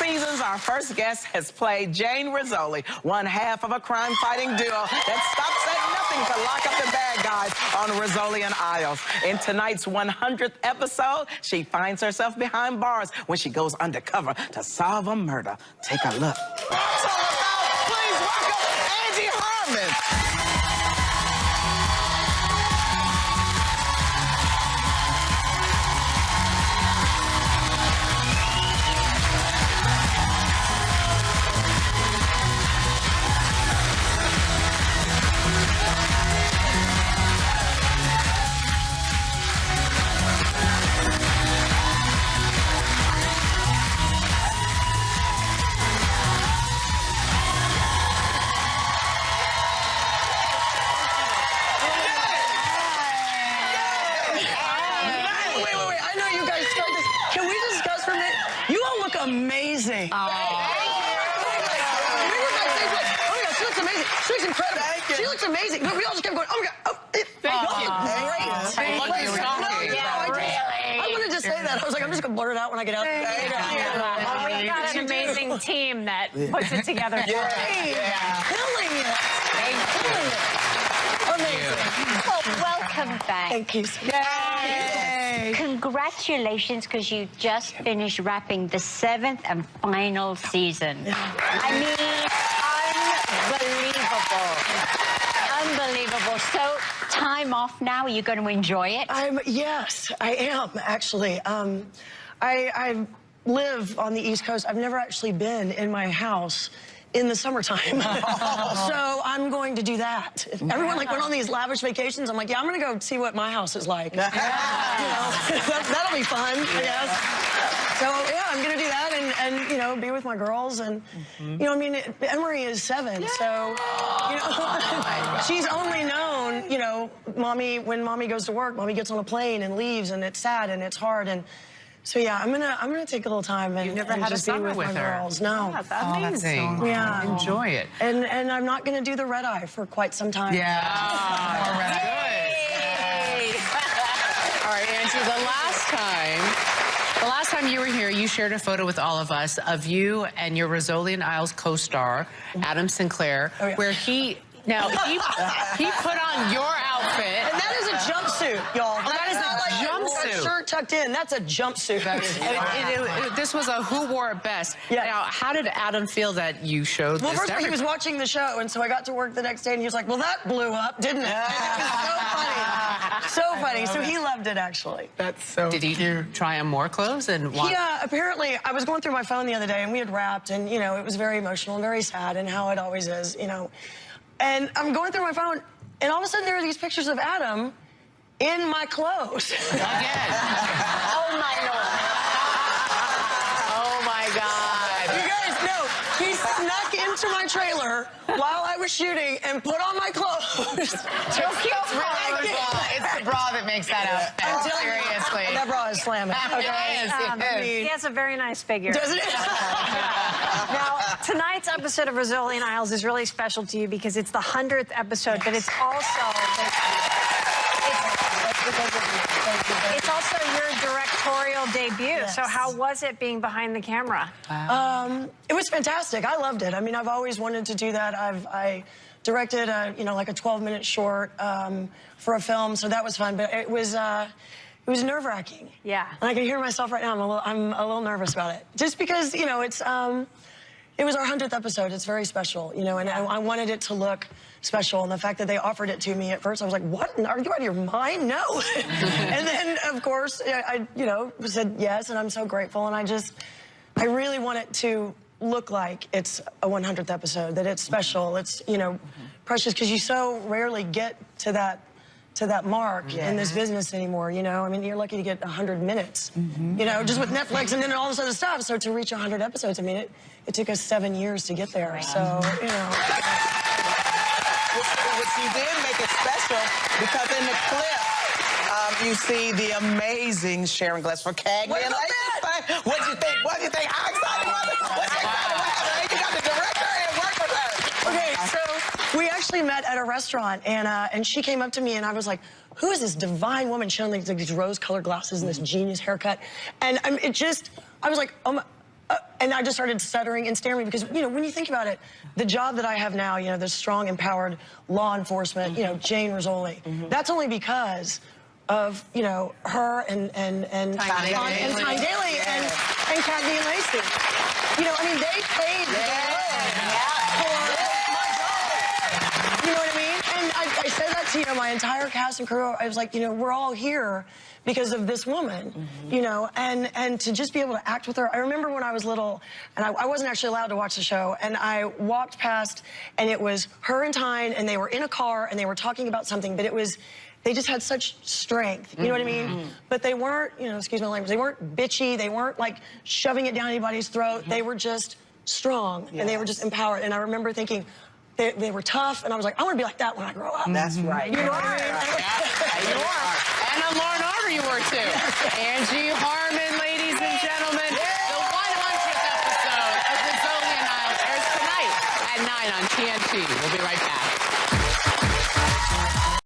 seasons, our first guest has played Jane Rizzoli, one half of a crime-fighting duo that stops at nothing to lock up the bad guys on Rizzoli and Isles. In tonight's 100th episode, she finds herself behind bars when she goes undercover to solve a murder. Take a look. That's all about. Please welcome Angie Harmon. Amazing. Oh. We were backstage like, oh my God, she looks amazing. She looks incredible. She looks amazing. But we all just kept going, oh my God, oh, Thank you. I wanted to say that. I was like, I'm just going to blurt it out when I get out. We've got an amazing team that puts it together. Killing it. Killing it. Amazing. Well, welcome back. Thank you so much. Congratulations, because you just finished wrapping the 7th and final season. I mean, unbelievable. So, time off now. Are you going to enjoy it? Yes, I am, actually. I live on the East Coast. I've never actually been in my house in the summertime. So I'm going to do that. Everyone like went on these lavish vacations. I'm like, yeah, I'm gonna go see what my house is like. You know, that'll be fun, I guess. So yeah, I'm gonna do that and you know, be with my girls and you know, I mean, Emery is 7, so you know, she's only known, you know, when mommy goes to work, mommy gets on a plane and leaves, and it's sad and it's hard. And so yeah, I'm gonna take a little time and, You've never had just a be summer with with my her. girls. No. Oh, that's amazing. Yeah. Enjoy it. And I'm not gonna do the red eye for quite some time. Yeah. All right. All right, Angie, the last time you were here, you shared a photo with all of us of you and your Rizzoli and Isles co-star, Adam Sinclair, where he put on your outfit. And that is a jumpsuit, y'all. Oh, that is a jumpsuit. A shirt tucked in, that's a jumpsuit. This was a who wore it best. Yeah. Now, how did Adam feel that you showed this? Well, first of all, to he was watching the show, and so I got to work the next day, and he was like, well, that blew up, didn't it? It was so funny. So funny. So he loved it, actually. That's so Did he try on more clothes? And Yeah, apparently, I was going through my phone the other day, and we had wrapped, and, you know, it was very emotional and very sad, and how it always is, you know. And I'm going through my phone, and all of a sudden, there are these pictures of Adam in my clothes. Again. Oh, my Lord. Oh, my God. You guys, no, he snuck into my trailer while I was shooting and put on my clothes. It's the bra that makes that up. Seriously. That bra is slamming. He has a very nice figure. Doesn't it? Now, tonight's episode of Rizzoli and Isles is really special to you because it's the 100th episode, but it's also your directorial debut. Yes. So how was it being behind the camera? It was fantastic. I loved it. I mean, I've always wanted to do that. I directed you know, like a 12-minute short for a film, so that was fun. But it was nerve-wracking. Yeah. And I can hear myself right now. I'm a little nervous about it, just because, you know, it was our 100th episode. It's very special, you know, and I wanted it to look special. And the fact that they offered it to me at first, I was like, what? Are you out of your mind? No. And then, of course, I, you know, said yes, and I'm so grateful. And I really want it to look like it's a 100th episode, that it's special, it's, you know, precious, because you so rarely get to that mark in this business anymore, you know? I mean, you're lucky to get 100 minutes, you know, just with Netflix and then all this other stuff. So to reach 100 episodes, I mean, it took us 7 years to get there, so, you know. Which you did make it special, because in the clip, you see the amazing Sharon Glessner Cagney. What'd you think? What'd you think? How excited was it? What's excited? You got the director and work with her. Okay, so we actually met at a restaurant, and she came up to me, and I was like, who is this divine woman? She had like these rose-colored glasses and this genius haircut. And I was like, oh my, and I just started stuttering and stammering because, you know, when you think about it, the job that I have now, you know, the strong, empowered law enforcement, you know, Jane Rizzoli, that's only because of, you know, her and Tyne Daly and Cagney and Lacey. You know, I mean, they paved the road for my job. You know what I mean? And I said that to, you know, my entire cast and crew. I was like, you know, we're all here because of this woman, you know, and to just be able to act with her. I remember when I was little, and I wasn't actually allowed to watch the show, and I walked past, and it was her and Tyne, and they were in a car, and they were talking about something, but it was, they just had such strength, you know what I mean? But they weren't, you know, excuse my language, they weren't bitchy, they weren't like shoving it down anybody's throat, they were just strong, and they were just empowered. And I remember thinking, they were tough, and I was like, I want to be like that when I grow up. That's right. You are. You are. And on Law and Order you were too. Angie Harmon, ladies and gentlemen. The 100th episode of Rizzoli and Isles airs tonight at 9 on TNT. We'll be right back.